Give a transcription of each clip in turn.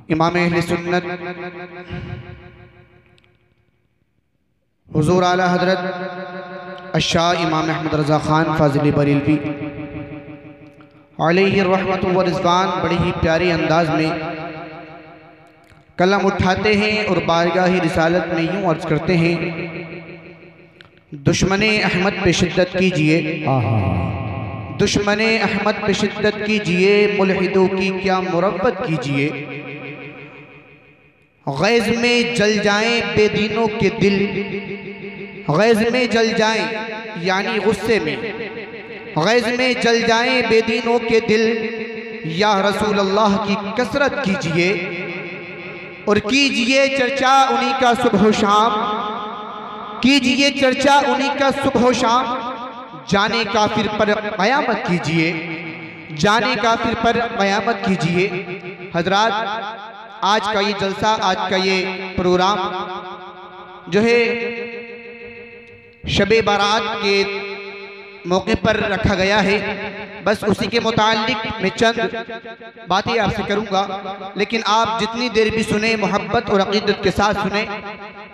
इमाम अहले सुन्नत हुजूर आला हज़रत अशाह इमाम अहमद रज़ा ख़ान फ़ाज़िल बरेलवी अलैहि रहमतु व रिज़वान बड़े ही प्यारे अंदाज में कलम उठाते हैं और बारगाह रिसालत में यूँ अर्ज़ करते हैं, दुश्मने अहमद पे शिद्दत कीजिए, दुश्मने अहमद पे शिद्दत कीजिए, मुल्हिदों की क्या मुरव्वत कीजिए। गैज़ में जल जाएं बेदीनों के दिल, गैज़ में जल जाएं यानी गुस्से में, गैज़ में जल जाएं बेदीनों के दिल। या रसूल अल्लाह की कसरत कीजिए और कीजिए चर्चा उन्हीं का सुबह शाम, कीजिए चर्चा उन्हीं का सुबह शाम। जाने काफिर पर क़यामत कीजिए, जाने काफिर पर क़यामत कीजिए। हजरात, आज का ये जलसा, आज का ये प्रोग्राम जो है शबे बारात के मौके पर रखा गया है। बस उसी के मुताल्लिक मैं चंद बातें आपसे करूंगा, लेकिन आप जितनी देर भी सुने मोहब्बत और अक़ीदत के साथ सुने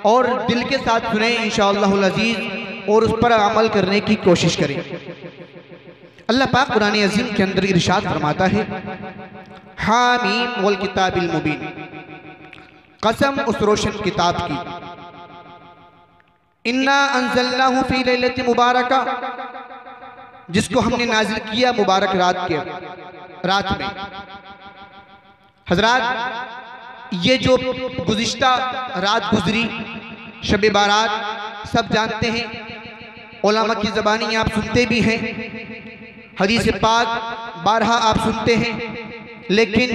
और दिल के साथ सुने इंशाअल्लाहुल अज़ीज़, और उस पर अमल करने की कोशिश करें। अल्लाह पाक कुरान अज़ीम के अंदर इरशाद फरमाता है, हामीम वल किताबिल मुबीन, कसम उस रोशन किताब की, इन्ना अंज़लनाहु फी लैलतिन मुबारका, जिसको हमने नाजिल किया मुबारक रात में। हजरात, ये जो गुज़िश्ता रात गुजरी शब बारात सब जानते हैं, उलमा की ज़बानी आप सुनते भी हैं, हदीस पाक बारहा आप सुनते हैं, लेकिन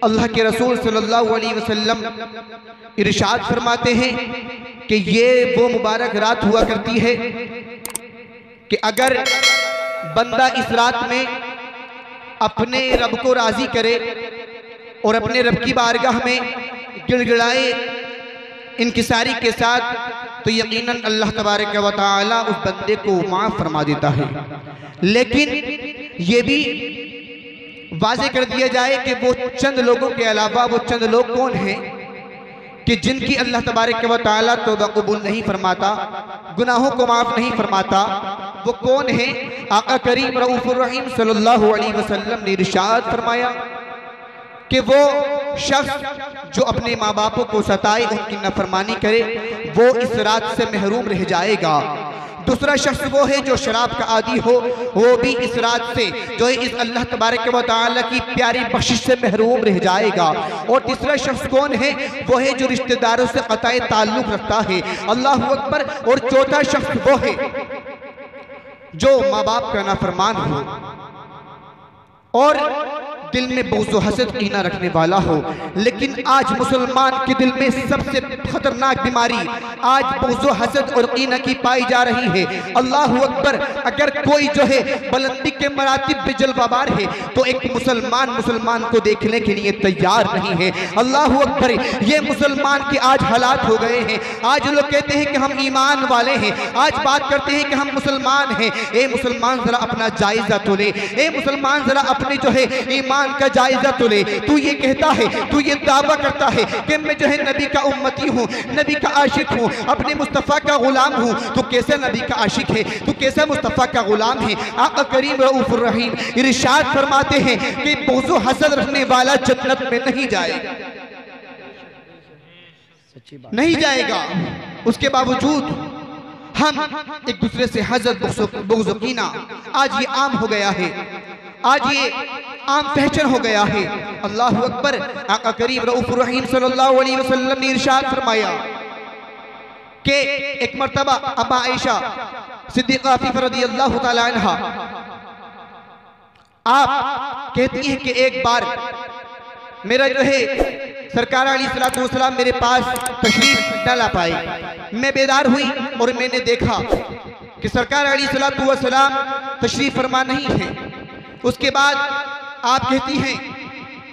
अल्लाह के रसूल सल्लल्लाहु अलैहि वसल्लम इरशाद फरमाते हैं कि ये वो मुबारक रात हुआ करती है कि अगर बंदा इस रात में अपने रब को राज़ी करे और अपने रब की बारगाह में गिड़गिड़ाए इनकिसारी के साथ, तो यकीनन अल्लाह तबारक व तआला उस बंदे को माफ़ फरमा देता है। लेकिन ये भी वाज़े कर दिया जाए कि वो चंद लोगों के अलावा वो चंद लोग कौन हैं कि जिनकी अल्लाह तबारक व तआला तौबा कबूल नहीं फरमाता, गुनाहों को माफ़ नहीं फरमाता। वो कौन है? आका करीम रऊफ़ुर रहीम सल्लल्लाहु अलैहि वसल्लम ने इरशाद फरमाया कि वो शख्स जो अपने माँ बापों को सताए, उनकी नफरमानी करे, वो इस रात से महरूम रह जाएगा। दूसरा शख्स वो है जो शराब का आदी हो, वो भी इस रात से जो है इस अल्लाह तबारक व तआला की प्यारी बख्शिश से महरूम रह जाएगा। और तीसरा शख्स कौन है? वो है जो रिश्तेदारों से क़ताए ताल्लुक़ रखता है। अल्लाहु अकबर। और चौथा शख्स वो है जो माँ बाप का नाफरमान हो और दिल में बुग़्ज़ व हसद कीना रखने वाला हो। लेकिन आज मुसलमान के दिल में सबसे खतरनाक बीमारी आज बुग़्ज़ व हसद और कीना की पाई जा रही है। अल्लाहु अकबर। अगर कोई जो है बुलंदी के मरातिब पे जलवाबार है, तो एक मुसलमान को देखने के लिए तैयार नहीं है। अल्लाहु अकबर। ये मुसलमान के आज हालात हो गए हैं। आज लोग कहते हैं कि हम ईमान वाले हैं, आज बात करते हैं कि हम मुसलमान हैं। ए मुसलमान जरा अपना जायजा तो ले, ए मुसलमान जरा अपने जो है ईमान का जायजा तो ले। तू ये कहता है, तू ये दावा करता है कि मैं जो है नबी का उम्मती हूँ, नबी का आशिक हूँ, अपने मुस्तफ़ा का गुलाम हूँ। तो कैसे नबी का आशिक है? तो कैसे मुस्तफ़ा का गुलाम है? आका करीम रऊफ़ुर रहीम इरशाद फरमाते हैं कि बुग़्ज़ व हसद रखने वाला जन्नत में नहीं जाएगा, नहीं जाएगा। उसके बावजूद हम एक दूसरे से हसद बुग़्ज़ कीना आज ये आम हो गया है, आज ये आम पहचान हो गया है। अल्लाहु अकबर। आका करीम रऊफ़ुर रहीम सल्लल्लाहु अलैहि वसल्लम ने इरशाद फरमाया कि एक मर्तबा अबा आयशा सिद्दीक़ा रज़ियल्लाहु तआला अन्हा आप कहती हैं कि एक बार मेरा जो है सरकार अलैहिस्सलातु वस्सलाम मेरे पास तशरीफ न ला पाए। मैं बेदार हुई और मैंने देखा कि सरकार अलैहिस्सलातु वस्सलाम तशरीफ फरमा नहीं है। उसके बाद आप कहती हैं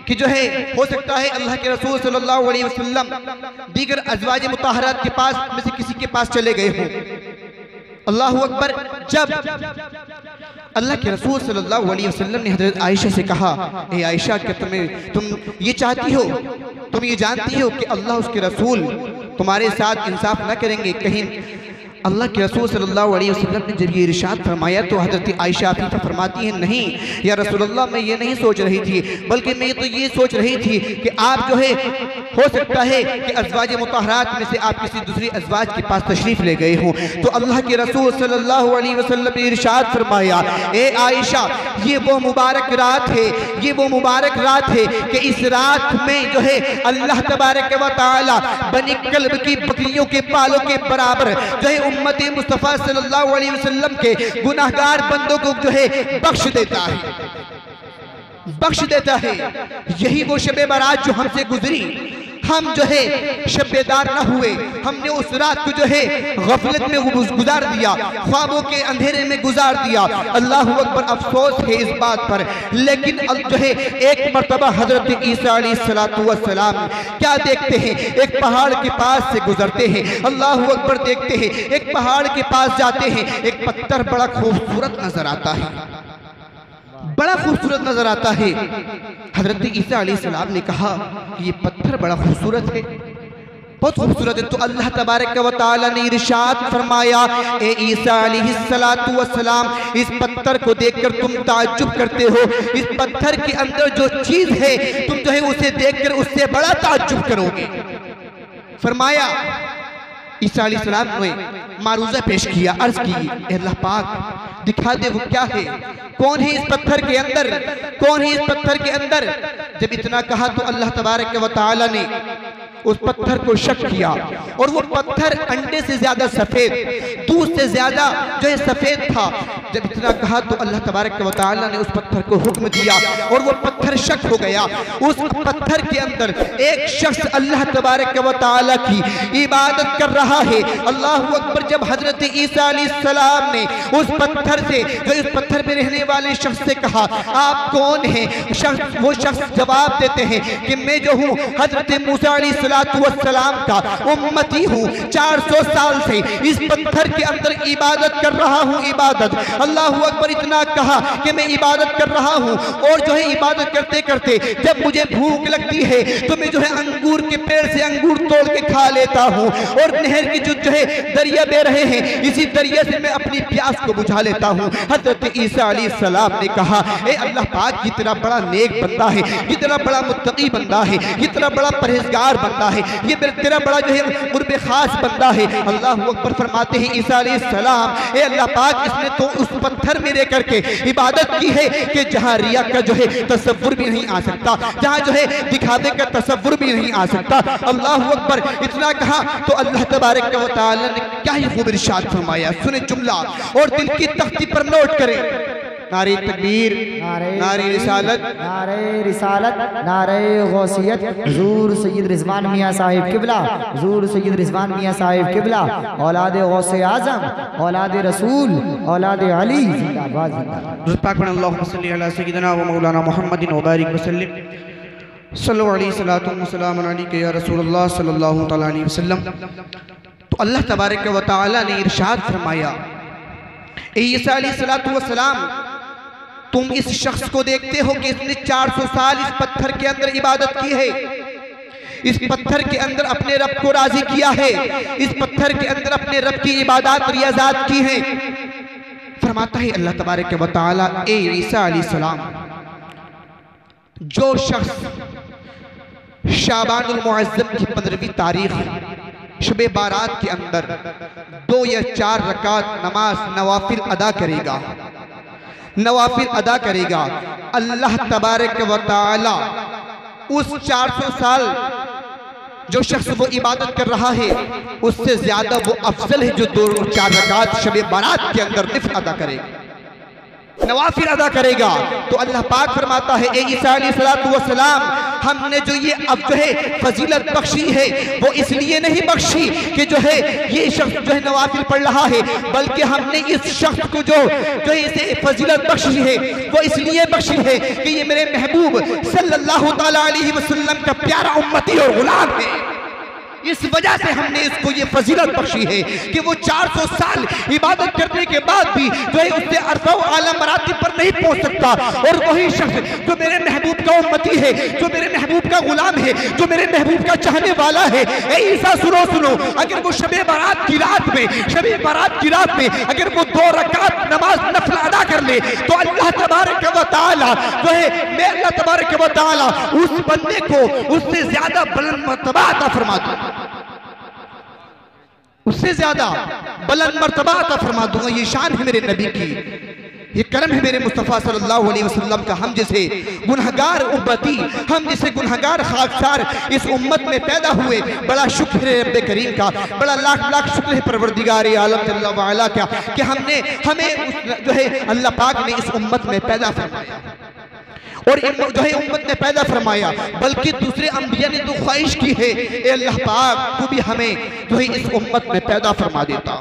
कि जो है हो सकता है अल्लाह के रसूल सल्लल्लाहु अलैहि वसल्लम दीगर अज़वाज मुताहरात के पास में से किसी के पास चले गए हों। अल्लाहु अकबर। जब अल्लाह के रसूल सल्लल्लाहु अलैहि वसल्लम ने हज़रत आयशा से कहा, ए आयशा, क्या तुम ये चाहती हो, तुम ये जानती हो कि अल्लाह उसके रसूल तुम्हारे साथ इंसाफ न करेंगे? कहीं अल्लाह के रसूल सल्लल्लाहु अलैहि वसल्लम ने जब ये इरशाद फरमाया तो हज़रत आयशा आफीफा फरमाती हैं, नहीं या रसूलल्लाह, मैं ये नहीं सोच रही थी, बल्कि मैं तो ये सोच रही थी कि आप जो है, हो सकता है कि अज़वाज मुतहरात में से आप किसी दूसरी अज़वाज के पास तशरीफ़ ले गए हों। तो अल्लाह के रसूल सल्लल्लाहु अलैहि वसल्लम ने इरशाद फरमाया, ए आयशा, ये वो मुबारक रात है, ये वो मुबारक रात है कि इस रात में जो है अल्लाह तबारक व तआला बनी कल्ब की बकरियों के पालों के बराबर जो है उम्मत मुस्तफ़ा सल्लल्लाहु अलैहि वसल्लम के गुनाहगार बंदों को जो है बख्श देता है, बख्श देता है। यही वो शब बारात जो हमसे गुजरी, हम जो है शब्बेदार न हुए, हमने उस रात को जो है गफलत में गुजार दिया, ख्वाबों के अंधेरे में गुजार दिया। अल्लाह अकबर, अफसोस है इस बात पर। लेकिन अब जो है एक मर्तबा हजरत ईसा अलैहिस्सलातु वस्सलाम क्या देखते हैं, एक पहाड़ के पास से गुजरते हैं, अल्लाह अकबर, देखते हैं एक पहाड़ के पास जाते हैं, एक पत्थर बड़ा खूबसूरत नजर आता है, बड़ा खूबसूरत नजर आता है। हजरत ईसा अलैहिस्सलाम ने कहा कि ये पत्थर बड़ा खूबसूरत है, बहुत खूबसूरत है। तो अल्लाह तबारक व तआला ने इरशाद फरमाया, ए ईसा अलैहिस्सलातु वस्सलाम, इस पत्थर को देखकर तुम ताज्जुब करते हो, इस पत्थर के अंदर जो चीज है तुम जो है उसे देखकर उससे बड़ा ताज्जुब करोगे। फरमाया, ईसा अलैहिस्सलाम ने मारूजा पेश किया, अर्ज की, अल्लाह पाक दिखा दे वो क्या है, कौन है इस पत्थर के अंदर, कौन है इस पत्थर के अंदर। जब इतना कहा तो अल्लाह तबारक व तआला ने उस पत्थर को शक किया, और वो पत्थर अंडे से ज्यादा सफेद, दूध से ज्यादा जो है सफेद था। जब इतना कहा तो अल्लाह तबारक व तआला ने उस पत्थर को हुक्म दिया, और वो पत्थर शक हो गया। उस पत्थर के अंदर एक शख्स अल्लाह तबारक व तआला की इबादत कर रहा है। अल्लाह अकबर। जब हजरत ईसा अलैहिस्सलाम ने उस पत्थर से, जो इस पत्थर में रहने वाले शख्स से कहा, आप कौन हैं? वो शख्स जवाब देते हैं कि मैं जो हूँ हजरत मूसा अलैहिस्सलाम का उम्मती हूँ, 400 साल से इस पत्थर के अंदर इबादत कर रहा हूँ, इबादत। अल्लाह अकबर। इतना कहा कि मैं इबादत कर रहा हूँ, और जो है इबादत करते करते जब मुझे भूख लगती है तो मैं जो है अंगूर के पेड़ से अंगूर तोड़ के खा लेता हूँ, और नहर की जो है दरिया बह रहे हैं, इसी दरिया से मैं अपनी प्यास को बुझा लेता हूँ। हजरत ईसा अलैहिस्सलाम ने कहा, ए अल्लाह पाक, इतना बड़ा नेक बंदा है, इतना बड़ा मुत्तकी बंदा है, इतना बड़ा परहेजगार बंदा है, ये तेरा बड़ा जो है कुर्ब खास बंदा है। अल्लाह अकबर। फरमाते हैं ईसा अलैहिस्सलाम, ए अल्लाह पाक, इसने तो उस पत्थर में रह करके इबादत की है कि जहाँ रिया का जो है तसव्वुर भी नहीं आ सकता, जहाँ जो है दिखावे का तसव्वुर भी नहीं आ सकता। अल्लाह अकबर। इतना कहा तो अल्लाह तबारक व तआला ने क्या ही खूब इरशाद फरमाया, सुने जुमला और दिल की तख्ती पर नोट करें। नारे तकबीर, नारे रिसालत, नारे गौसियत। हुजूर सैयद रिजवान मियाँ साहिब किबला, हुजूर सैयद रिजवान मियाँ साहिब किबला, औलाद गौसे आजम, औलाद रसूल, औलाद अली, जिंदाबाद जिंदाबाद। पाक में अल्लाहुम्मा सल्ली अला सय्यिदिना व मौलाना मुहम्मदिन व बारिक वसल्लिम, सल्लल्लाहु अलैहि सलातु व सलाम अलैका या रसूलल्लाह सल्लल्लाहु तआला अलैहि वसल्लम। तो अल्लाह तबारक व तआला ने इरशाद फरमाया, ए ईसा अलैहिस्सलातु वस्सलाम, तुम इस शख्स को देखते हो कि इसने 400 साल इस पत्थर के अंदर इबादत की है, इस पत्थर के अंदर अपने रब को राजी किया है, इस पत्थर के अंदर अपने रब की इबादत रियाजात की है। फरमाता है अल्लाह तबारक व तआला, ए ईसा अलैहिस्सलाम, जो शख्स शाबानुल मुअज्जम की 15वीं तारीख शबे बारात के अंदर 2 या 4 रकात नमाज नवाफिल अदा करेगा, नवाफिल अदा करेगा, अल्लाह तबारक व तआला उस 400 साल जो शख्स वो इबादत कर रहा है उससे ज्यादा वो अफजल है जो 2-4 रकात शबे बारात के अंदर निफ्ल अदा करेगा, नवाफिल अदा करेगा। तो अल्लाह पाक फरमाता है, ए ईसा अलैहिस्सलातु वस्सलाम, हमने जो ये अब जो है फजीलत बख्शी है वो इसलिए नहीं बख्शी कि जो है ये शख्स जो है नवाफिल पढ़ रहा है, बल्कि हमने इस शख्स को जो इसे फजीलत बख्शी है वो इसलिए बख्शी है कि ये मेरे महबूब सल्लल्लाहु तआला अलैहि वसल्लम का प्यारा उम्मती और गुलाम है, इस वजह से हमने इसको ये फजीलत बख्शी है कि वो 400 साल इबादत करने के बाद भी जो है उससे अरफा आला मरातिब पर नहीं पहुंच सकता। और वही शख्स जो मेरे महबूब का उम्मती है, जो मेरे महबूब का गुलाम है, जो मेरे महबूब का चाहने वाला है, ए ईसा सुनो सुनो, अगर वो शबे बारात की रात में अगर वो 2 रकात नमाज नफल अदा कर ले तो अल्लाह तबारक व तआला जो है मैं अल्लाह तबारक व तआला उस बंदे को उससे ज्यादा बुलंद मर्तबा अता फरमा दूंगा, उससे ज्यादा बुलंद मर्तबा अता फरमा दूंगा। ये शान है मेरे नबी की, ये करम है मेरे मुस्तफ़ा सल्लल्लाहु अलैहि वसल्लम का। हम जैसे गुनहगार उम्मती, हम जैसे गुनहगार खाकसार इस उम्मत में पैदा हुए, बड़ा शुक्र है रब्बे करीम का, बड़ा लाख लाख शुक्र है परवरदिगार आलम जल्ला व अला का कि हमें जो है अल्लाह पाक ने इस उम्मत में पैदा फरमाया और जो है उम्मत ने पैदा फरमाया। बल्कि दूसरे अंबिया ने तो ख्वाहिश की है, ए अल्लाह पाक तू भी हमें जो है इस उम्मत में पैदा फरमा देता।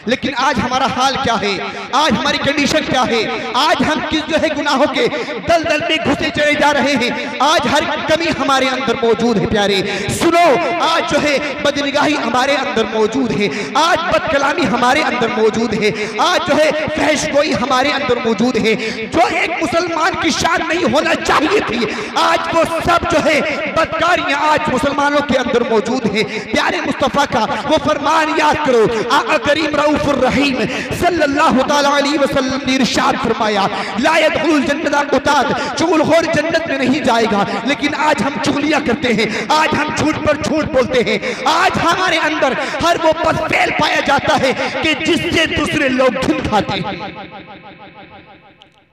लेकिन आज हमारा हाल क्या है, आज हमारी कंडीशन क्या है, आज हम किस जो है गुनाहों के दलदल में घुसे चले जा रहे हैं। आज हर कमी हमारे अंदर मौजूद है प्यारे सुनो, आज जो है बदनिगाही हमारे अंदर मौजूद है, आज बदकलामी हमारे अंदर मौजूद है, आज जो है फहशगोई हमारे अंदर मौजूद है। जो एक मुसलमान की शान नहीं होना चाहिए थी, आज वो सब जो है बदकारियां आज मुसलमानों के अंदर मौजूद है। प्यारे मुस्तफ़ा का वो फरमान याद करो, आका करीम रऊफुर रहीम सल्लल्लाहु तआला अलैहि वसल्लम ने इरशाद फरमाया, ला यदखुलुल जन्नत उताद, चुगलखोर जन्नत में नहीं जाएगा। लेकिन आज हम चुगलियां करते हैं, आज हम झूठ पर झूठ बोलते हैं, आज हमारे अंदर हर वो पसफेल पाया जाता है कि जिससे दूसरे लोग धुन खाते हैं।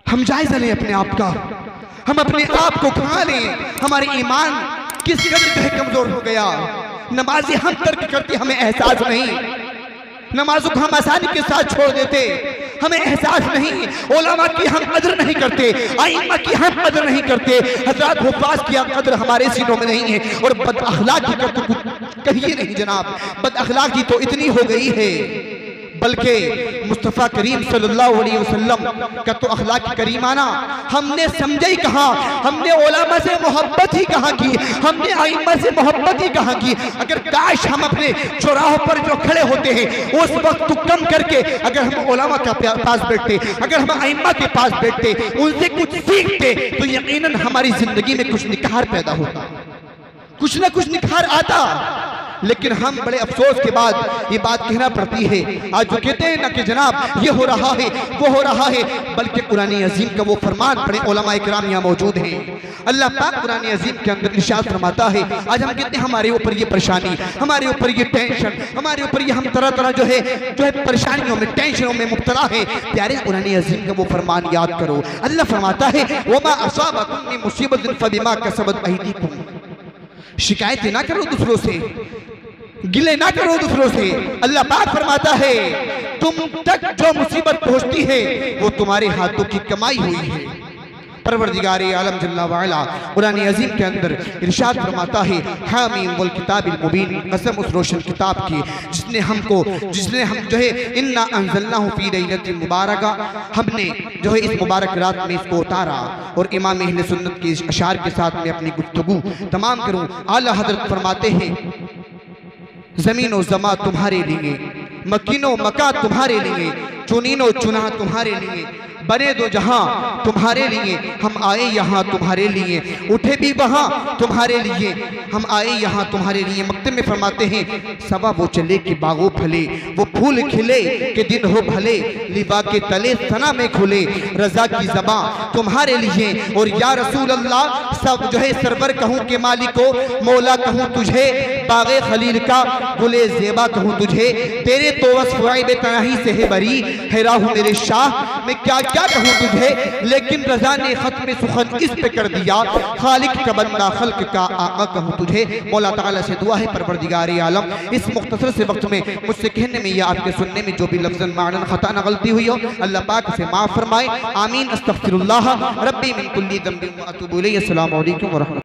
हम जायजा लें अपने आप का, हम अपने आप को खा लें, हमारे ईमान किस कदर है कमजोर हो गया। नमाज़ें हम तर्क करते, हमें एहसास नहीं, नमाजों को हम आसानी के साथ छोड़ देते, हमें एहसास नहीं। उलमा की हम कदर नहीं करते, आइम्मा की हम कदर नहीं करते, हज़रात हुफ़ाज़ की कदर हमारे सीनों में नहीं है। और बदअखलाकी का तो कहिए नहीं जनाब, बदअखलाकी तो इतनी हो गई है, बल्कि मुस्तफ़ा करीम सल्लल्लाहु अलैहि वसल्लम का तो अखलाक करीमाना हमने समझे ही कहाँ, हमने उलमा से मोहब्बत ही कहाँ की, हमने आइम्मा से मोहब्बत ही कहाँ की। अगर काश हम अपने चौराहों पर जो खड़े होते हैं उस वक्त कम करके अगर हम उलमा के पास बैठते, अगर हम आइम्मा के पास बैठते, उनसे कुछ सीखते तो यकीनन हमारी जिंदगी में कुछ निखार पैदा होता, कुछ ना कुछ निखार आता। लेकिन हम बड़े अफसोस के बाद ये बात कहना पड़ती है, आज जो कहते हैं ना कि जनाब ये हो रहा है वो हो रहा है, बल्कि कुरान अजीम का वो फरमान पढ़े, उलमा इकराम यहाँ मौजूद हैं। अल्लाह पाक कुरान अजीम के अंदर इरशाद फरमाता है, आज हम कहते हैं हमारे ऊपर ये परेशानी, हमारे ऊपर ये टेंशन, हमारे ऊपर ये हम तरह तरह जो है परेशानियों में टेंशनों में मुब्तला है। प्यारे कुरान अजीम का वो फरमान याद करो, अल्लाह फरमाता है वमा असाबकुम मिन मुसीबतिन फबिमा कसबत अयदीकुम, शिकायतें ना करो दूसरों से, गिले ना करो दूसरों से। अल्लाह पाक फरमाता है तुम तक जो मुसीबत पहुंचती है वो तुम्हारे हाथों की कमाई हुई है। परवरदिगार आलम जल्ला व अला कुरान अजीम के अंदर इरशाद फरमाता है, हामीम वल किताबिल मुबीन, कसम उस रोशन किताब की जिसने हम जो है इन्ना अंज़लनाहु फी लैलतिन मुबारका, हमने जो है इस मुबारक रात में इसको उतारा। और इमाम अहले सुन्नत के अशार के साथ में अपनी गुफ्तगू तमाम करूँ। आला हज़रत फरमाते हैं ज़मीनो ज़मा तुम्हारे लिए, मकीनो मका तुम्हारे लिए, चुनीनो चुना तुम्हारे लिए, बने दो जहां तुम्हारे लिए, हम आए यहाँ तुम्हारे लिए, उठे भी वहाँ तुम्हारे लिए, हम आए यहाँ तुम्हारे लिए। मक्तब में फरमाते हैं सवा वो चले कि बागों फले, वो फूल खिले कि दिन हो भले, लिबा के तले सना में खुले, रजा की ज़बां तुम्हारे लिए। और या रसूल अल्लाह सब जो है सरवर कहूँ के मालिको, मौला कहूँ तुझे, बाग़े खलील का गुले ज़ेबा कहूँ तुझे, तेरे तो वस्फ़ तनाही से है बरी, है राहू मेरे शाह, मैं क्या क्या कहूँ तुझे। लेकिन रजा ने खत्म सुखन इस पे कर दिया, खालिक का बंदा खल्क का आका कहूँ तुझे। मौला ताला से दुआ है परवरदिगार आलम इस मुख्तसर से वक्त में मुझसे कहने में या आपके सुनने में जो भी लफ्ज़न मानन खता न गलती हुई हो अल्लाह पाक से माफ़ फरमाए। आमीन। अस्तग़फिरुल्लाह रब्बी मिन कुल्ली ज़ंबिन व अतूबु इलैहि। अस्सलामु अलैकुम व रहमतुल्लाह।